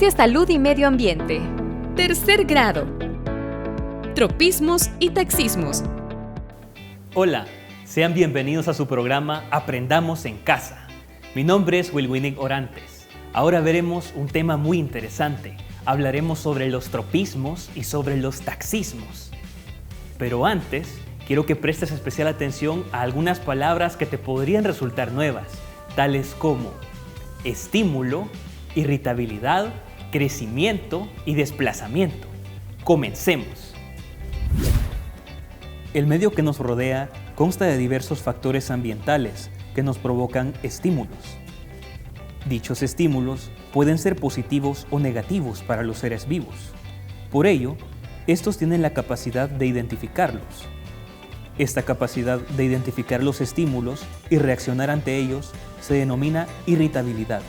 Ciencia, Salud y Medio Ambiente. Tercer grado. Tropismos y taxismos. Hola, sean bienvenidos a su programa Aprendamos en Casa. Mi nombre es Wilwinic Orantes. Ahora veremos un tema muy interesante. Hablaremos sobre los tropismos y sobre los taxismos. Pero antes, quiero que prestes especial atención a algunas palabras que te podrían resultar nuevas, tales como estímulo, irritabilidad, crecimiento y desplazamiento. Comencemos. El medio que nos rodea consta de diversos factores ambientales que nos provocan estímulos. Dichos estímulos pueden ser positivos o negativos para los seres vivos. Por ello, estos tienen la capacidad de identificarlos. Esta capacidad de identificar los estímulos y reaccionar ante ellos se denomina irritabilidad.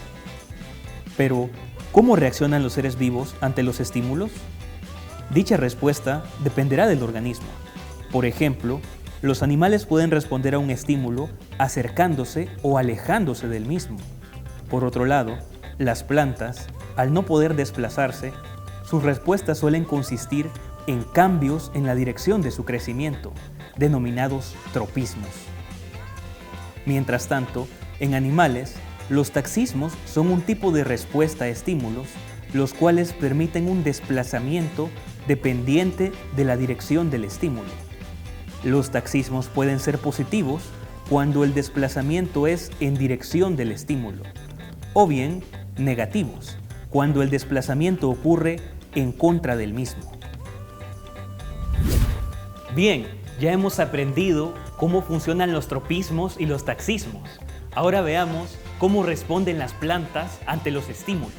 Pero, ¿cómo reaccionan los seres vivos ante los estímulos? Dicha respuesta dependerá del organismo. Por ejemplo, los animales pueden responder a un estímulo acercándose o alejándose del mismo. Por otro lado, las plantas, al no poder desplazarse, sus respuestas suelen consistir en cambios en la dirección de su crecimiento, denominados tropismos. Mientras tanto, en animales, los taxismos son un tipo de respuesta a estímulos, los cuales permiten un desplazamiento dependiente de la dirección del estímulo. Los taxismos pueden ser positivos cuando el desplazamiento es en dirección del estímulo, o bien negativos, cuando el desplazamiento ocurre en contra del mismo. Bien, ya hemos aprendido cómo funcionan los tropismos y los taxismos. Ahora veamos cómo responden las plantas ante los estímulos.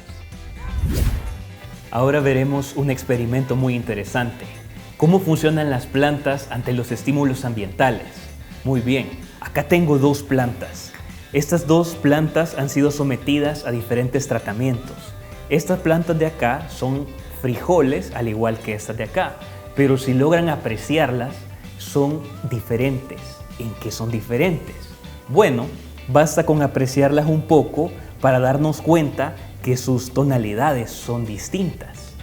Ahora veremos un experimento muy interesante. ¿Cómo funcionan las plantas ante los estímulos ambientales? Muy bien, acá tengo dos plantas. Estas dos plantas han sido sometidas a diferentes tratamientos. Estas plantas de acá son frijoles, al igual que estas de acá, pero si logran apreciarlas, son diferentes. ¿En qué son diferentes? Bueno, basta con apreciarlas un poco para darnos cuenta que sus tonalidades son distintas.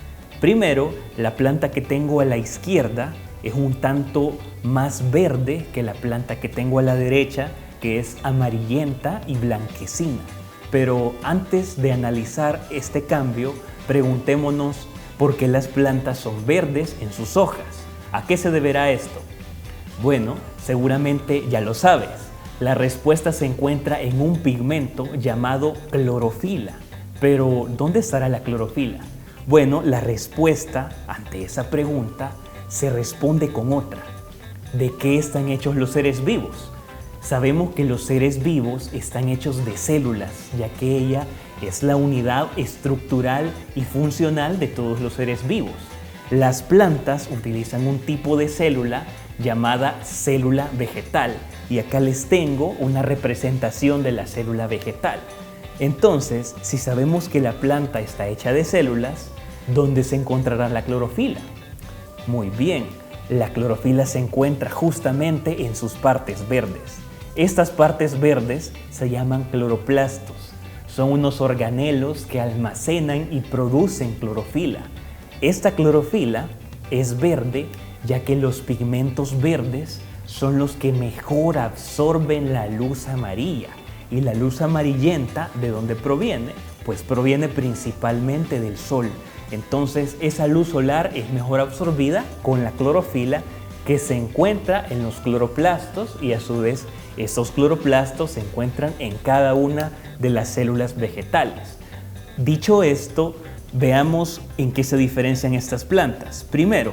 Primero, la planta que tengo a la izquierda es un tanto más verde que la planta que tengo a la derecha, que es amarillenta y blanquecina. Pero antes de analizar este cambio, preguntémonos por qué las plantas son verdes en sus hojas. ¿A qué se deberá esto? Bueno, seguramente ya lo sabes. La respuesta se encuentra en un pigmento llamado clorofila. Pero, ¿dónde estará la clorofila? Bueno, la respuesta ante esa pregunta se responde con otra. ¿De qué están hechos los seres vivos? Sabemos que los seres vivos están hechos de células, ya que ella es la unidad estructural y funcional de todos los seres vivos. Las plantas utilizan un tipo de célula llamada célula vegetal, y acá les tengo una representación de la célula vegetal. Entonces, si sabemos que la planta está hecha de células, ¿dónde se encontrará la clorofila? Muy bien, la clorofila se encuentra justamente en sus partes verdes. Estas partes verdes se llaman cloroplastos. Son unos organelos que almacenan y producen clorofila. Esta clorofila es verde ya que los pigmentos verdes son los que mejor absorben la luz amarilla. Y la luz amarillenta, ¿de dónde proviene? Pues proviene principalmente del sol. Entonces esa luz solar es mejor absorbida con la clorofila que se encuentra en los cloroplastos, y a su vez esos cloroplastos se encuentran en cada una de las células vegetales. Dicho esto, veamos en qué se diferencian estas plantas. Primero,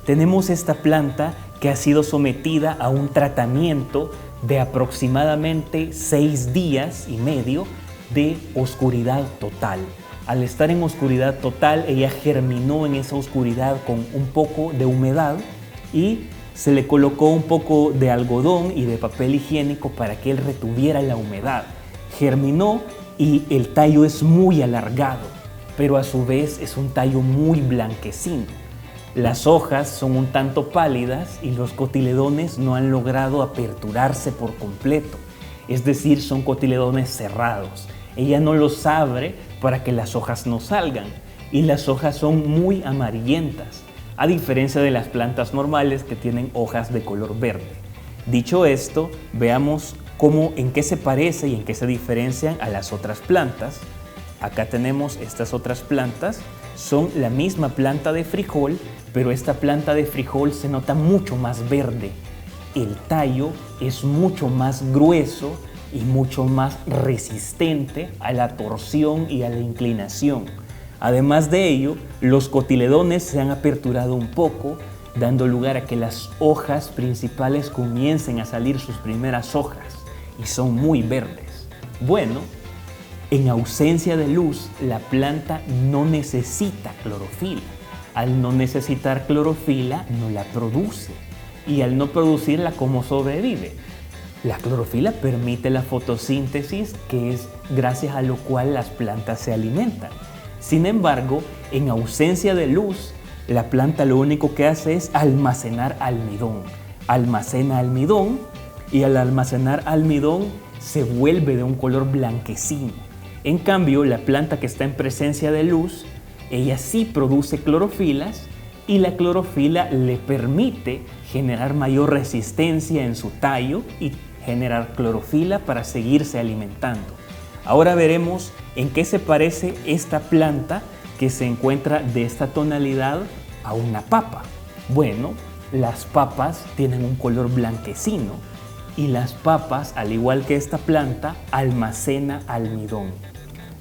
tenemos esta planta que ha sido sometida a un tratamiento de aproximadamente 6 días y medio de oscuridad total. Al estar en oscuridad total, ella germinó en esa oscuridad con un poco de humedad y se le colocó un poco de algodón y de papel higiénico para que él retuviera la humedad. Germinó y el tallo es muy alargado, pero a su vez es un tallo muy blanquecino. Las hojas son un tanto pálidas y los cotiledones no han logrado aperturarse por completo, es decir, son cotiledones cerrados. Ella no los abre para que las hojas no salgan. y las hojas son muy amarillentas, a diferencia de las plantas normales que tienen hojas de color verde. Dicho esto, veamos en qué se parece y en qué se diferencian a las otras plantas. Acá tenemos estas otras plantas, son la misma planta de frijol, pero esta planta de frijol se nota mucho más verde. El tallo es mucho más grueso y mucho más resistente a la torsión y a la inclinación. Además de ello, los cotiledones se han aperturado un poco, dando lugar a que las hojas principales comiencen a salir sus primeras hojas y son muy verdes. Bueno, en ausencia de luz, la planta no necesita clorofila. Al no necesitar clorofila, no la produce. Y al no producirla, ¿cómo sobrevive? La clorofila permite la fotosíntesis, que es gracias a lo cual las plantas se alimentan. Sin embargo, en ausencia de luz, la planta lo único que hace es almacenar almidón. Almacena almidón y al almacenar almidón se vuelve de un color blanquecino. En cambio, la planta que está en presencia de luz, ella sí produce clorofilas y la clorofila le permite generar mayor resistencia en su tallo y generar clorofila para seguirse alimentando. Ahora veremos en qué se parece esta planta que se encuentra de esta tonalidad a una papa. Bueno, las papas tienen un color blanquecino y las papas, al igual que esta planta, almacena almidón.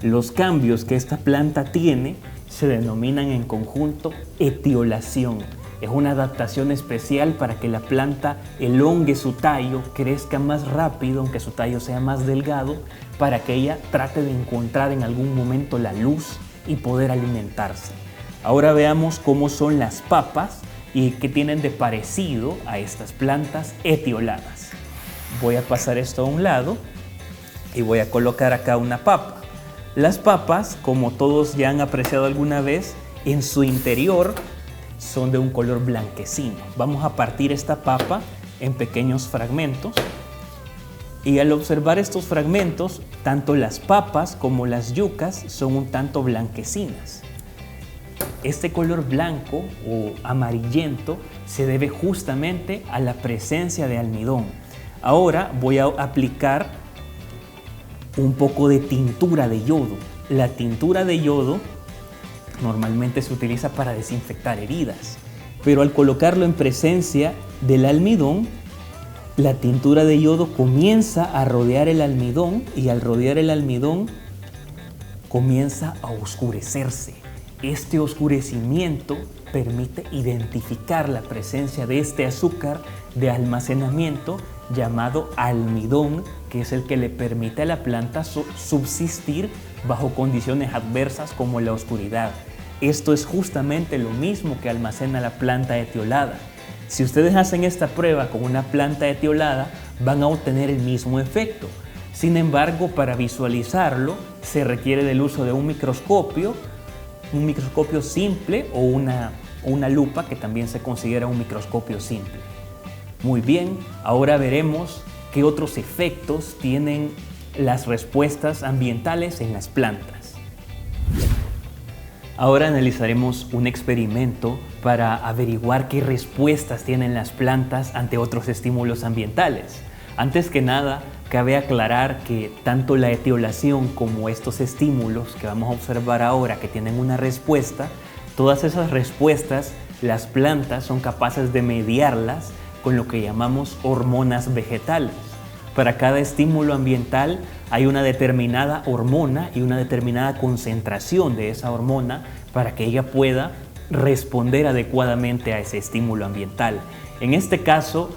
Los cambios que esta planta tiene se denominan en conjunto etiolación. Es una adaptación especial para que la planta elongue su tallo, crezca más rápido, aunque su tallo sea más delgado, para que ella trate de encontrar en algún momento la luz y poder alimentarse. Ahora veamos cómo son las papas y qué tienen de parecido a estas plantas etioladas. Voy a pasar esto a un lado y voy a colocar acá una papa. Las papas, como todos ya han apreciado alguna vez, en su interior son de un color blanquecino. Vamos a partir esta papa en pequeños fragmentos y al observar estos fragmentos, tanto las papas como las yucas son un tanto blanquecinas. Este color blanco o amarillento se debe justamente a la presencia de almidón. Ahora voy a aplicar un poco de tintura de yodo. La tintura de yodo normalmente se utiliza para desinfectar heridas, pero al colocarlo en presencia del almidón, la tintura de yodo comienza a rodear el almidón y al rodear el almidón comienza a oscurecerse. Este oscurecimiento permite identificar la presencia de este azúcar de almacenamiento llamado almidón, que es el que le permite a la planta subsistir bajo condiciones adversas como la oscuridad. Esto es justamente lo mismo que almacena la planta etiolada. Si ustedes hacen esta prueba con una planta etiolada, van a obtener el mismo efecto. Sin embargo, para visualizarlo se requiere del uso de un microscopio simple o una lupa, que también se considera un microscopio simple. Muy bien, ahora veremos qué otros efectos tienen las respuestas ambientales en las plantas. Ahora analizaremos un experimento para averiguar qué respuestas tienen las plantas ante otros estímulos ambientales. Antes que nada, cabe aclarar que tanto la etiolación como estos estímulos que vamos a observar ahora que tienen una respuesta, todas esas respuestas, las plantas son capaces de mediarlas con lo que llamamos hormonas vegetales. Para cada estímulo ambiental hay una determinada hormona y una determinada concentración de esa hormona para que ella pueda responder adecuadamente a ese estímulo ambiental. En este caso,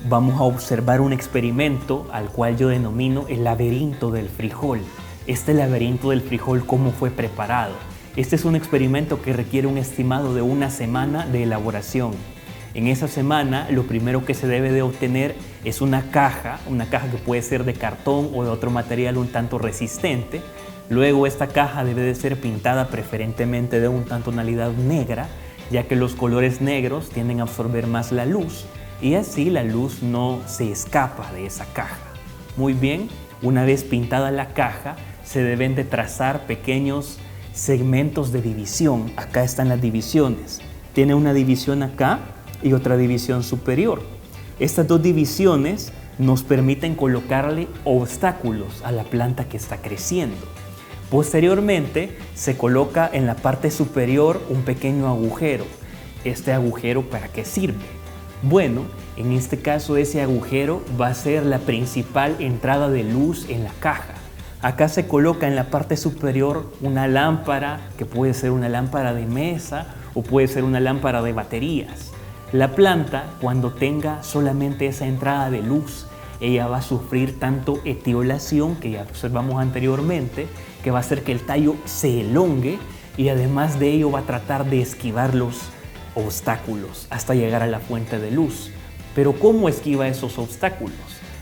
vamos a observar un experimento al cual yo denomino el laberinto del frijol. Este laberinto del frijol, ¿cómo fue preparado? Este es un experimento que requiere un estimado de 1 semana de elaboración. En esa semana, lo primero que se debe de obtener es una caja que puede ser de cartón o de otro material un tanto resistente. Luego esta caja debe de ser pintada preferentemente de una tonalidad negra, ya que los colores negros tienden a absorber más la luz y así la luz no se escapa de esa caja. Muy bien, una vez pintada la caja, se deben de trazar pequeños segmentos de división. Acá están las divisiones. Tiene una división acá y otra división superior. Estas dos divisiones nos permiten colocarle obstáculos a la planta que está creciendo. Posteriormente se coloca en la parte superior un pequeño agujero. ¿Este agujero para qué sirve? Bueno, en este caso ese agujero va a ser la principal entrada de luz en la caja. Acá se coloca en la parte superior una lámpara, que puede ser una lámpara de mesa o puede ser una lámpara de baterías. La planta, cuando tenga solamente esa entrada de luz, ella va a sufrir tanto etiolación, que ya observamos anteriormente, que va a hacer que el tallo se elongue y además de ello va a tratar de esquivar los obstáculos hasta llegar a la fuente de luz. Pero ¿cómo esquiva esos obstáculos?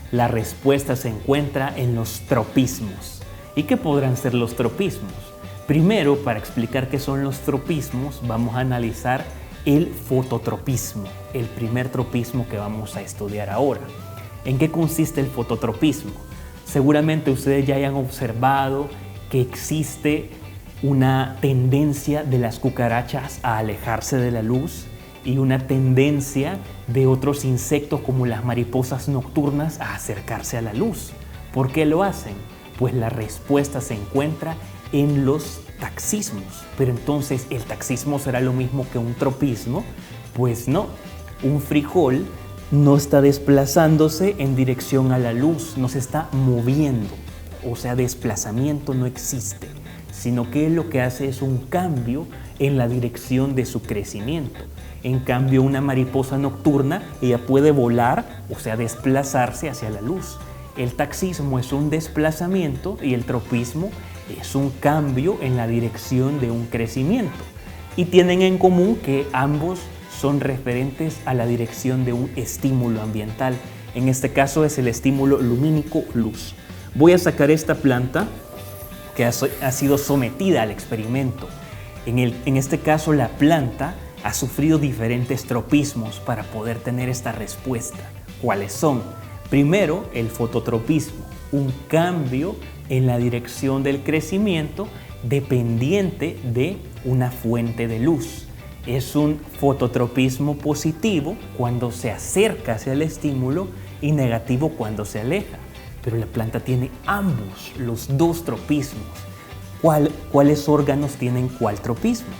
La respuesta se encuentra en los tropismos. ¿Y qué podrán ser los tropismos? Primero, para explicar qué son los tropismos, vamos a analizar el fototropismo, el primer tropismo que vamos a estudiar ahora. ¿En qué consiste el fototropismo? Seguramente ustedes ya hayan observado que existe una tendencia de las cucarachas a alejarse de la luz y una tendencia de otros insectos como las mariposas nocturnas a acercarse a la luz. ¿Por qué lo hacen? Pues la respuesta se encuentra en los taxismos. Pero entonces, ¿el taxismo será lo mismo que un tropismo? Pues no. Un frijol no está desplazándose en dirección a la luz, no se está moviendo. O sea, desplazamiento no existe, sino que lo que hace es un cambio en la dirección de su crecimiento. En cambio, una mariposa nocturna, ella puede volar, o sea, desplazarse hacia la luz. El taxismo es un desplazamiento y el tropismo es un cambio en la dirección de un crecimiento. Y tienen en común que ambos son referentes a la dirección de un estímulo ambiental. En este caso es el estímulo lumínico luz. Voy a sacar esta planta que ha sido sometida al experimento. En este caso la planta ha sufrido diferentes tropismos para poder tener esta respuesta. ¿Cuáles son? Primero, el fototropismo, un cambio en la dirección del crecimiento dependiente de una fuente de luz. Es un fototropismo positivo cuando se acerca hacia el estímulo y negativo cuando se aleja. Pero la planta tiene ambos, los dos tropismos. ¿Cuáles órganos tienen cuál tropismo?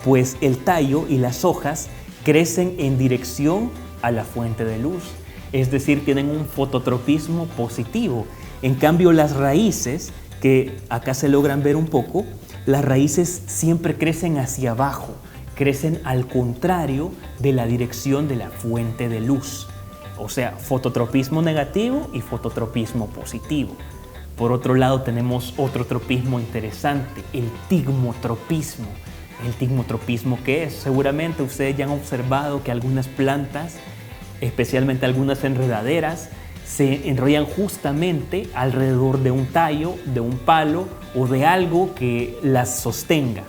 Pues el tallo y las hojas crecen en dirección a la fuente de luz, es decir, tienen un fototropismo positivo. En cambio, las raíces, que acá se logran ver un poco, las raíces siempre crecen hacia abajo, crecen al contrario de la dirección de la fuente de luz. O sea, fototropismo negativo y fototropismo positivo. Por otro lado, tenemos otro tropismo interesante, el tigmotropismo. ¿El tigmotropismo qué es? Seguramente ustedes ya han observado que algunas plantas, especialmente algunas enredaderas, se enrollan justamente alrededor de un tallo, de un palo o de algo que las sostenga.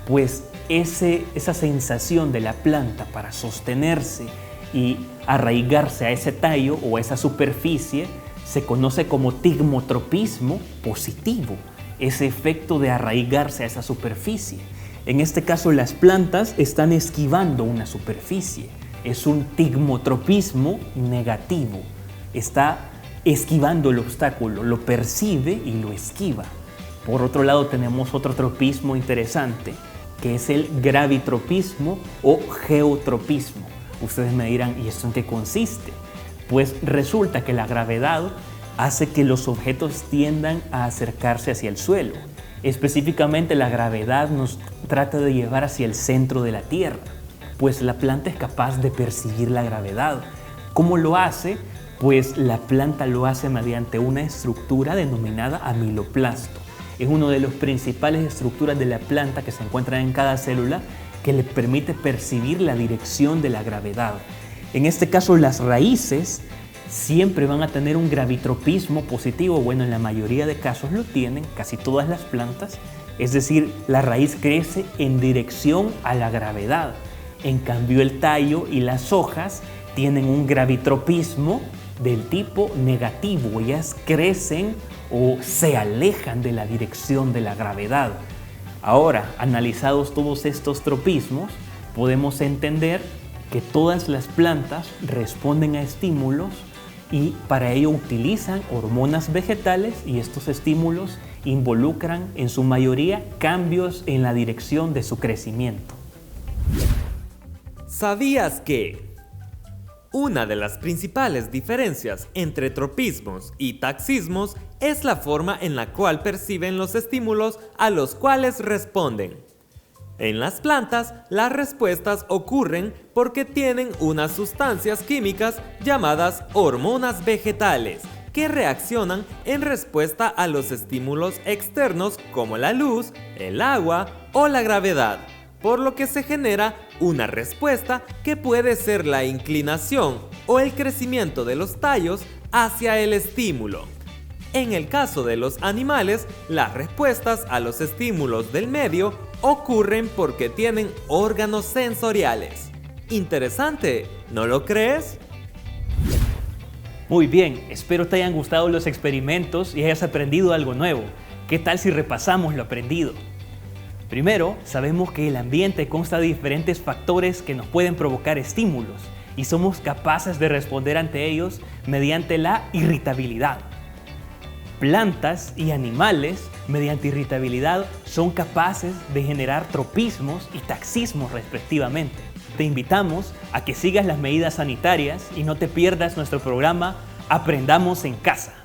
Pues esa sensación de la planta para sostenerse y arraigarse a ese tallo o a esa superficie se conoce como tigmotropismo positivo, ese efecto de arraigarse a esa superficie. En este caso, las plantas están esquivando una superficie. Es un tigmotropismo negativo. Está esquivando el obstáculo, lo percibe y lo esquiva. Por otro lado, tenemos otro tropismo interesante, que es el gravitropismo o geotropismo. Ustedes me dirán, ¿y esto en qué consiste? Pues resulta que la gravedad hace que los objetos tiendan a acercarse hacia el suelo. Específicamente, la gravedad nos trata de llevar hacia el centro de la Tierra, pues la planta es capaz de percibir la gravedad. ¿Cómo lo hace? Pues la planta lo hace mediante una estructura denominada amiloplasto. Es una de las principales estructuras de la planta que se encuentran en cada célula que le permite percibir la dirección de la gravedad. En este caso, las raíces siempre van a tener un gravitropismo positivo. Bueno, en la mayoría de casos lo tienen, casi todas las plantas. Es decir, la raíz crece en dirección a la gravedad. En cambio, el tallo y las hojas tienen un gravitropismo del tipo negativo. Ellas crecen o se alejan de la dirección de la gravedad. Ahora, analizados todos estos tropismos, podemos entender que todas las plantas responden a estímulos y para ello utilizan hormonas vegetales y estos estímulos involucran en su mayoría cambios en la dirección de su crecimiento. ¿Sabías que una de las principales diferencias entre tropismos y taxismos es la forma en la cual perciben los estímulos a los cuales responden? En las plantas, las respuestas ocurren porque tienen unas sustancias químicas llamadas hormonas vegetales que reaccionan en respuesta a los estímulos externos como la luz, el agua o la gravedad, por lo que se genera una respuesta que puede ser la inclinación o el crecimiento de los tallos hacia el estímulo. En el caso de los animales, las respuestas a los estímulos del medio ocurren porque tienen órganos sensoriales. Interesante, ¿no lo crees? Muy bien, espero te hayan gustado los experimentos y hayas aprendido algo nuevo. ¿Qué tal si repasamos lo aprendido? Primero, sabemos que el ambiente consta de diferentes factores que nos pueden provocar estímulos y somos capaces de responder ante ellos mediante la irritabilidad. Plantas y animales, mediante irritabilidad, son capaces de generar tropismos y taxismos respectivamente. Te invitamos a que sigas las medidas sanitarias y no te pierdas nuestro programa Aprendamos en Casa.